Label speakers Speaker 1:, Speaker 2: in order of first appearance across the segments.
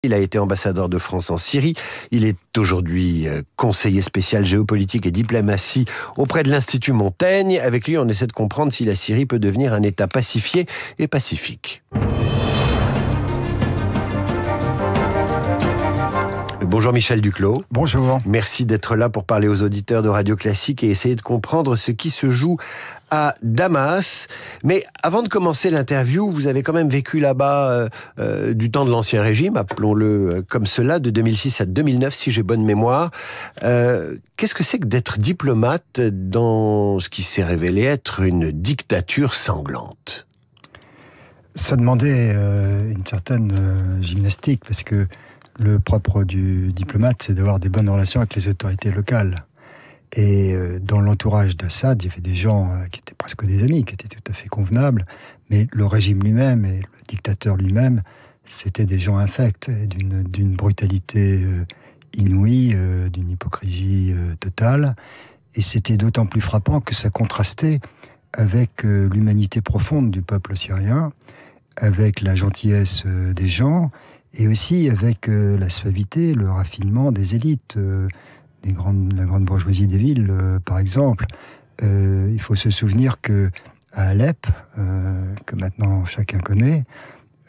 Speaker 1: Il a été ambassadeur de France en Syrie. Il est aujourd'hui conseiller spécial géopolitique et diplomatie auprès de l'Institut Montaigne. Avec lui, on essaie de comprendre si la Syrie peut devenir un État pacifié et pacifique. Bonjour Michel Duclos.
Speaker 2: Bonjour.
Speaker 1: Merci d'être là pour parler aux auditeurs de Radio Classique et essayer de comprendre ce qui se joue à Damas. Mais avant de commencer l'interview, vous avez quand même vécu là-bas du temps de l'Ancien Régime, appelons-le comme cela, de 2006 à 2009, si j'ai bonne mémoire. Qu'est-ce que c'est que d'être diplomate dans ce qui s'est révélé être une dictature sanglante ?
Speaker 2: Ça demandait une certaine gymnastique, parce que le propre du diplomate, c'est d'avoir des bonnes relations avec les autorités locales. Et dans l'entourage d'Assad, il y avait des gens qui étaient presque des amis, qui étaient tout à fait convenables, mais le régime lui-même et le dictateur lui-même, c'était des gens infects, d'une brutalité inouïe, d'une hypocrisie totale. Et c'était d'autant plus frappant que ça contrastait avec l'humanité profonde du peuple syrien, avec la gentillesse des gens, et aussi avec la suavité, le raffinement des élites, la grande bourgeoisie des villes, par exemple. Il faut se souvenir que à Alep, que maintenant chacun connaît,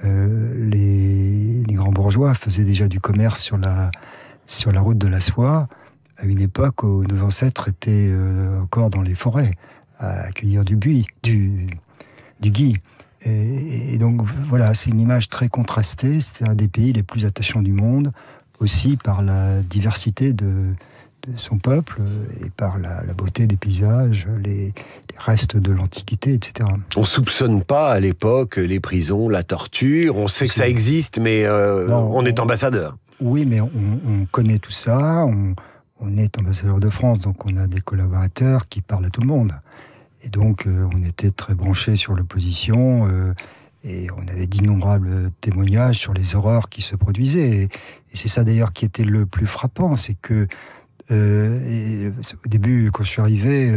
Speaker 2: les grands bourgeois faisaient déjà du commerce sur la route de la soie, à une époque où nos ancêtres étaient encore dans les forêts, à cueillir du gui. Et donc voilà, c'est une image très contrastée. C'est un des pays les plus attachants du monde, aussi par la diversité de son peuple et par la beauté des paysages, les restes de l'Antiquité, etc.
Speaker 1: On soupçonne pas à l'époque les prisons, la torture. On sait que ça existe, mais on est ambassadeur.
Speaker 2: Oui, mais on connaît tout ça. On est ambassadeur de France, donc on a des collaborateurs qui parlent à tout le monde. Et donc, on était très branchés sur l'opposition et on avait d'innombrables témoignages sur les horreurs qui se produisaient. Et c'est ça d'ailleurs qui était le plus frappant, c'est que au début, quand je suis arrivé,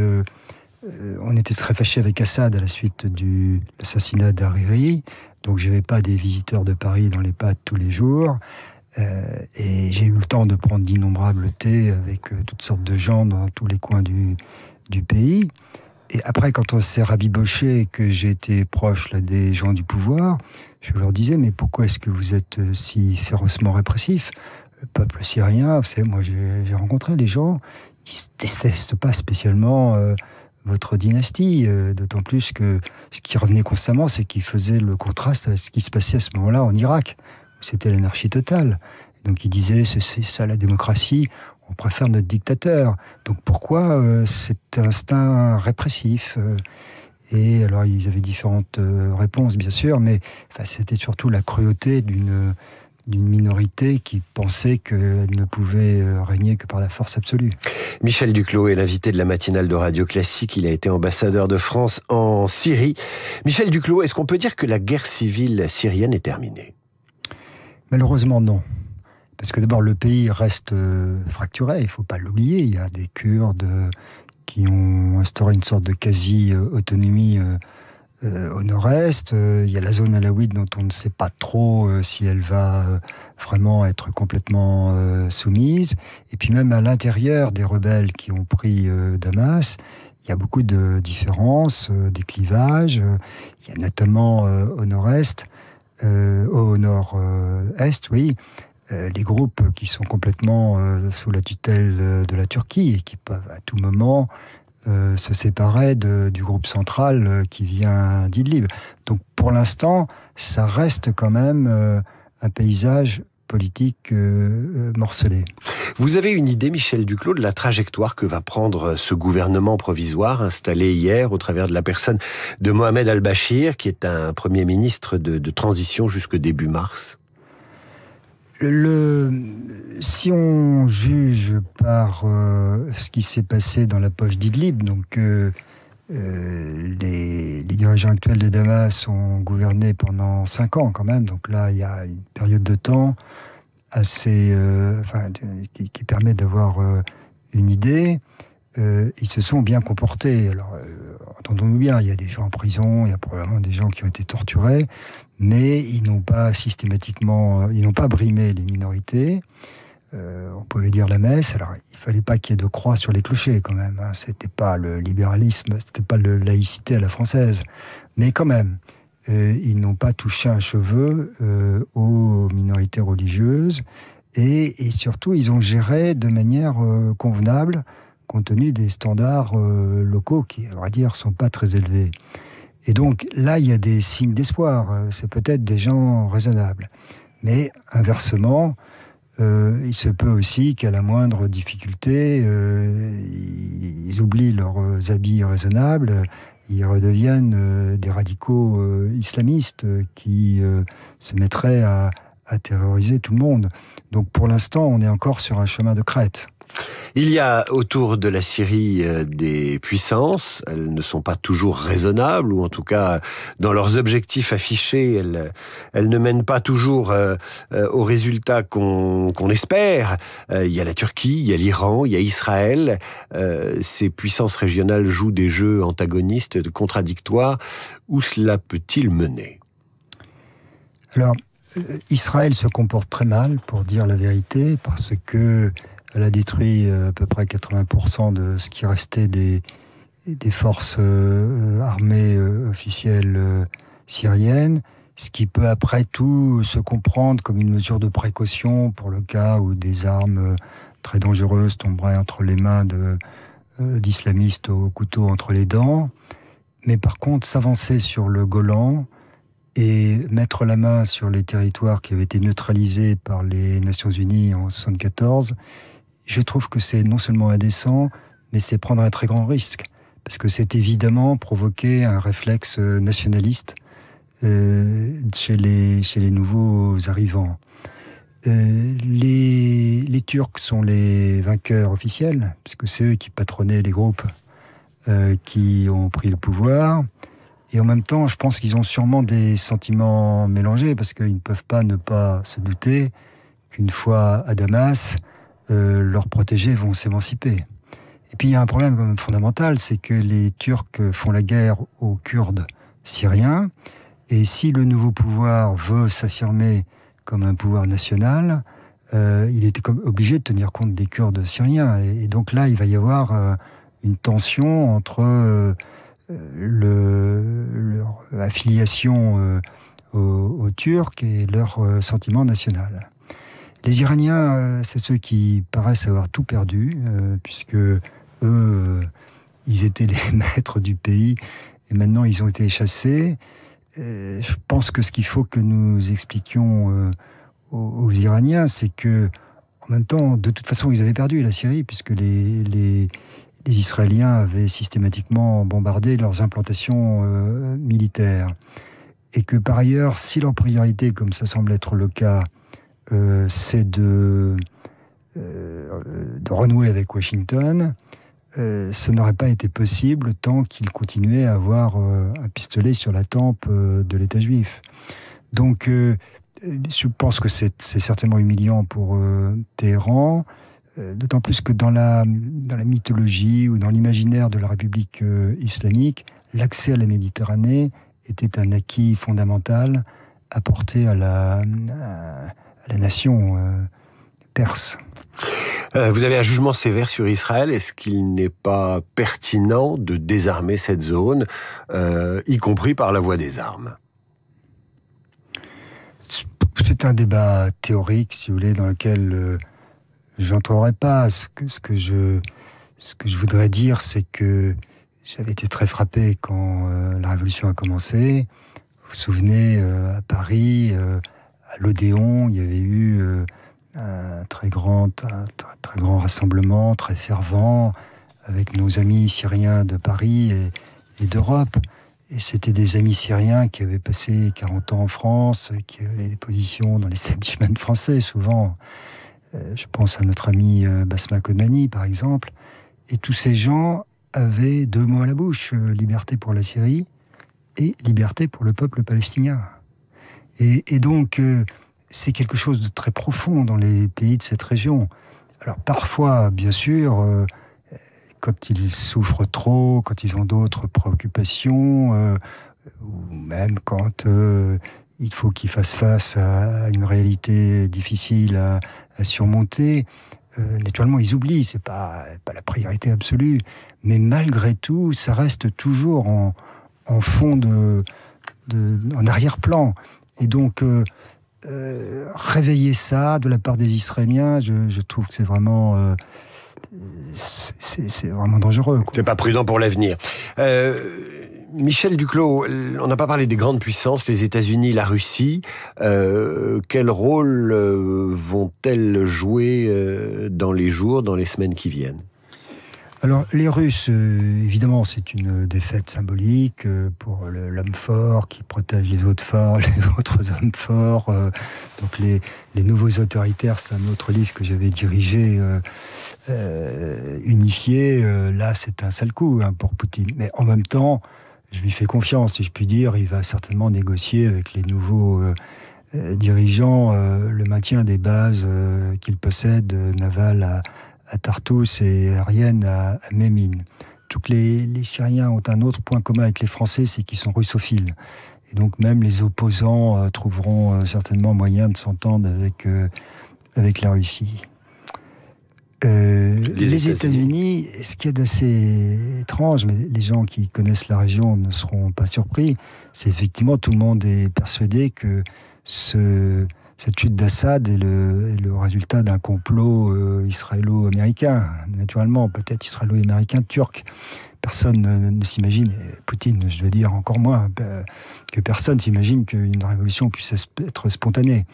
Speaker 2: on était très fâchés avec Assad à la suite de l'assassinat d'Hariri. Donc, je n'avais pas des visiteurs de Paris dans les pattes tous les jours. Et j'ai eu le temps de prendre d'innombrables thés avec toutes sortes de gens dans tous les coins du pays. Et après, quand on s'est rabiboché et que j'ai été proche là, des gens du pouvoir, je leur disais, mais pourquoi est-ce que vous êtes si férocement répressif ? Le peuple syrien, vous savez, moi j'ai rencontré les gens, ils ne détestent pas spécialement votre dynastie, d'autant plus que ce qui revenait constamment, c'est qu'ils faisaient le contraste avec ce qui se passait à ce moment-là en Irak, où c'était l'anarchie totale. Donc ils disaient, c'est ça la démocratie, on préfère notre dictateur. Donc pourquoi cet instinct répressif Et alors ils avaient différentes réponses, bien sûr, mais c'était surtout la cruauté d'une minorité qui pensait qu'elle ne pouvait régner que par la force absolue.
Speaker 1: Michel Duclos est l'invité de la matinale de Radio Classique. Il a été ambassadeur de France en Syrie. Michel Duclos, est-ce qu'on peut dire que la guerre civile syrienne est terminée ?
Speaker 2: Malheureusement, non. Parce que d'abord, le pays reste fracturé, il ne faut pas l'oublier. Il y a des Kurdes qui ont instauré une sorte de quasi-autonomie au nord-est. Il y a la zone alaouite dont on ne sait pas trop si elle va vraiment être complètement soumise. Et puis même à l'intérieur des rebelles qui ont pris Damas, il y a beaucoup de différences, des clivages. Il y a notamment au nord-est, au nord-est, oui, les groupes qui sont complètement sous la tutelle de la Turquie et qui peuvent à tout moment se séparer du groupe central qui vient d'Idlib. Donc pour l'instant, ça reste quand même un paysage politique morcelé.
Speaker 1: Vous avez une idée, Michel Duclos, de la trajectoire que va prendre ce gouvernement provisoire installé hier au travers de la personne de Mohamed al-Bashir, qui est un Premier ministre de transition jusqu'au début mars ?
Speaker 2: Si on juge par ce qui s'est passé dans la poche d'Idlib, donc les dirigeants actuels de Damas ont gouverné pendant 5 ans quand même, donc là il y a une période de temps assez, qui permet d'avoir une idée. ils se sont bien comportés. Alors, entendons-nous bien, il y a des gens en prison, il y a probablement des gens qui ont été torturés, mais ils n'ont pas ils n'ont pas brimé les minorités. On pouvait dire la messe. Alors, il fallait pas qu'il y ait de croix sur les clochers, quand même. Hein. C'était pas le libéralisme, c'était pas la laïcité à la française. Mais quand même, ils n'ont pas touché un cheveu aux minorités religieuses. Et surtout, ils ont géré de manière convenable, compte tenu des standards locaux qui, à vrai dire, sont pas très élevés. Et donc, là, il y a des signes d'espoir. C'est peut-être des gens raisonnables. Mais, inversement, il se peut aussi qu'à la moindre difficulté, ils oublient leurs habits raisonnables, ils redeviennent des radicaux islamistes qui se mettraient à terroriser tout le monde. Donc pour l'instant, on est encore sur un chemin de crête.
Speaker 1: Il y a autour de la Syrie des puissances, elles ne sont pas toujours raisonnables, ou en tout cas, dans leurs objectifs affichés, elles ne mènent pas toujours au résultat qu'on espère. Il y a la Turquie, il y a l'Iran, il y a Israël. Ces puissances régionales jouent des jeux antagonistes, contradictoires. Où cela peut-il mener ?
Speaker 2: Alors, Israël se comporte très mal, pour dire la vérité, parce que elle a détruit à peu près 80% de ce qui restait des forces armées officielles syriennes, ce qui peut après tout se comprendre comme une mesure de précaution pour le cas où des armes très dangereuses tomberaient entre les mains d'islamistes au couteau entre les dents. Mais par contre, s'avancer sur le Golan et mettre la main sur les territoires qui avaient été neutralisés par les Nations Unies en 1974, je trouve que c'est non seulement indécent, mais c'est prendre un très grand risque. Parce que c'est évidemment provoquer un réflexe nationaliste chez les nouveaux arrivants. Les Turcs sont les vainqueurs officiels, puisque c'est eux qui patronnaient les groupes qui ont pris le pouvoir. Et en même temps, je pense qu'ils ont sûrement des sentiments mélangés, parce qu'ils ne peuvent pas ne pas se douter qu'une fois à Damas, leurs protégés vont s'émanciper. Et puis il y a un problème quand même fondamental, c'est que les Turcs font la guerre aux Kurdes syriens, et si le nouveau pouvoir veut s'affirmer comme un pouvoir national, il était obligé de tenir compte des Kurdes syriens. Et donc là, il va y avoir une tension entre leur affiliation aux Turcs et leur sentiment national. Les Iraniens, c'est ceux qui paraissent avoir tout perdu, puisque eux, ils étaient les maîtres du pays, et maintenant ils ont été chassés. Je pense que ce qu'il faut que nous expliquions aux Iraniens, c'est que, en même temps, de toute façon, ils avaient perdu la Syrie, puisque les Israéliens avaient systématiquement bombardé leurs implantations militaires. Et que par ailleurs, si leur priorité, comme ça semble être le cas, c'est de renouer avec Washington, ce n'aurait pas été possible tant qu'ils continuaient à avoir un pistolet sur la tempe de l'État juif. Donc, je pense que c'est certainement humiliant pour Téhéran, d'autant plus que dans la mythologie ou dans l'imaginaire de la République islamique, l'accès à la Méditerranée était un acquis fondamental apporté à la nation perse.
Speaker 1: Vous avez un jugement sévère sur Israël. Est-ce qu'il n'est pas pertinent de désarmer cette zone, y compris par la voie des armes ?
Speaker 2: C'est un débat théorique, si vous voulez, dans lequel je n'entrerai pas. Ce que je voudrais dire, c'est que j'avais été très frappé quand la Révolution a commencé. Vous vous souvenez, à Paris, à l'Odéon, il y avait eu un très grand rassemblement, très fervent, avec nos amis syriens de Paris et d'Europe. Et c'était des amis syriens qui avaient passé 40 ans en France, qui avaient des positions dans l'establishment français, souvent. Je pense à notre ami Basma Kodmani, par exemple. Et tous ces gens avaient deux mots à la bouche, liberté pour la Syrie et liberté pour le peuple palestinien. Et donc, c'est quelque chose de très profond dans les pays de cette région. Alors parfois, bien sûr, quand ils souffrent trop, quand ils ont d'autres préoccupations, ou même quand il faut qu'ils fassent face à une réalité difficile à surmonter, naturellement ils oublient, c'est pas la priorité absolue, mais malgré tout, ça reste toujours en fond en arrière-plan. Et donc, réveiller ça de la part des Israéliens, je trouve que c'est vraiment dangereux, quoi.
Speaker 1: C'est pas prudent pour l'avenir. Michel Duclos, on n'a pas parlé des grandes puissances, les États-Unis, la Russie. Quel rôle vont-elles jouer dans les jours, dans les semaines qui viennent ?
Speaker 2: Alors, les Russes, évidemment, c'est une défaite symbolique pour l'homme fort qui protège les autres forts, les autres hommes forts. Donc, les nouveaux autoritaires, c'est un autre livre que j'avais dirigé, unifié. Là, c'est un sale coup pour Poutine. Mais en même temps, je lui fais confiance, si je puis dire. Il va certainement négocier avec les nouveaux dirigeants le maintien des bases qu'il possède, navales à Tartous et aériennes à Mémine. Les Syriens ont un autre point commun avec les Français, c'est qu'ils sont russophiles. Et donc même les opposants trouveront certainement moyen de s'entendre avec la Russie. Les États-Unis, ce qui est d'assez étrange, mais les gens qui connaissent la région ne seront pas surpris, c'est effectivement tout le monde est persuadé que cette chute d'Assad est le résultat d'un complot israélo-américain, naturellement, peut-être israélo-américain-turc. Personne ne s'imagine, Poutine, je dois dire encore moins, que personne s'imagine qu'une révolution puisse être spontanée.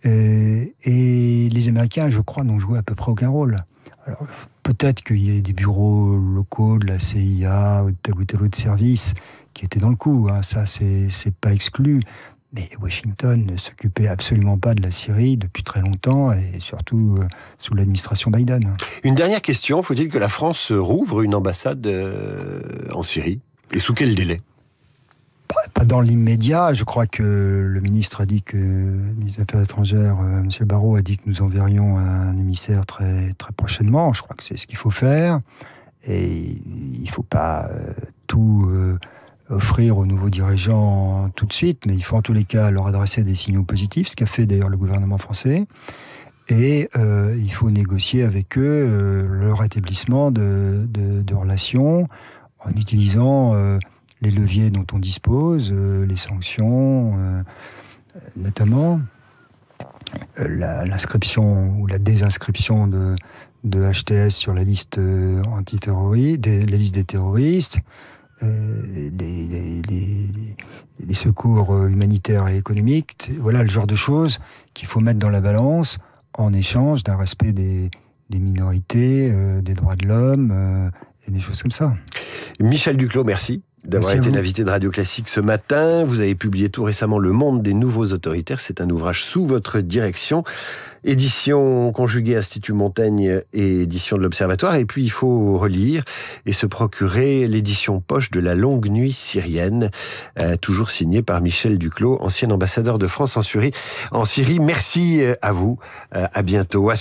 Speaker 2: Et les Américains, je crois, n'ont joué à peu près aucun rôle. Alors, peut-être qu'il y ait des bureaux locaux de la CIA ou de tel autre service qui étaient dans le coup, ça c'est pas exclu. Mais Washington ne s'occupait absolument pas de la Syrie depuis très longtemps, et surtout sous l'administration Biden.
Speaker 1: Une dernière question, faut-il que la France rouvre une ambassade en Syrie ? Et sous quel délai ?
Speaker 2: Pas dans l'immédiat. Je crois que le ministre des Affaires étrangères, M. Barrot, a dit que nous enverrions un émissaire très, très prochainement. Je crois que c'est ce qu'il faut faire. Et il ne faut pas tout offrir aux nouveaux dirigeants tout de suite, mais il faut en tous les cas leur adresser des signaux positifs, ce qu'a fait d'ailleurs le gouvernement français. Et il faut négocier avec eux le rétablissement de relations en utilisant les leviers dont on dispose, les sanctions, notamment l'inscription ou la désinscription de HTS sur la liste antiterroriste, la liste des terroristes, les secours humanitaires et économiques. Voilà le genre de choses qu'il faut mettre dans la balance en échange d'un respect des minorités, des droits de l'homme et des choses comme ça.
Speaker 1: Michel Duclos, merci d'avoir été l'invité de Radio Classique ce matin. Vous avez publié tout récemment Le Monde des nouveaux autoritaires. C'est un ouvrage sous votre direction. Édition Conjuguée, Institut Montaigne et édition de l'Observatoire. Et puis, il faut relire et se procurer l'édition poche de La Longue Nuit syrienne, toujours signée par Michel Duclos, ancien ambassadeur de France en Syrie. Merci à vous. À bientôt.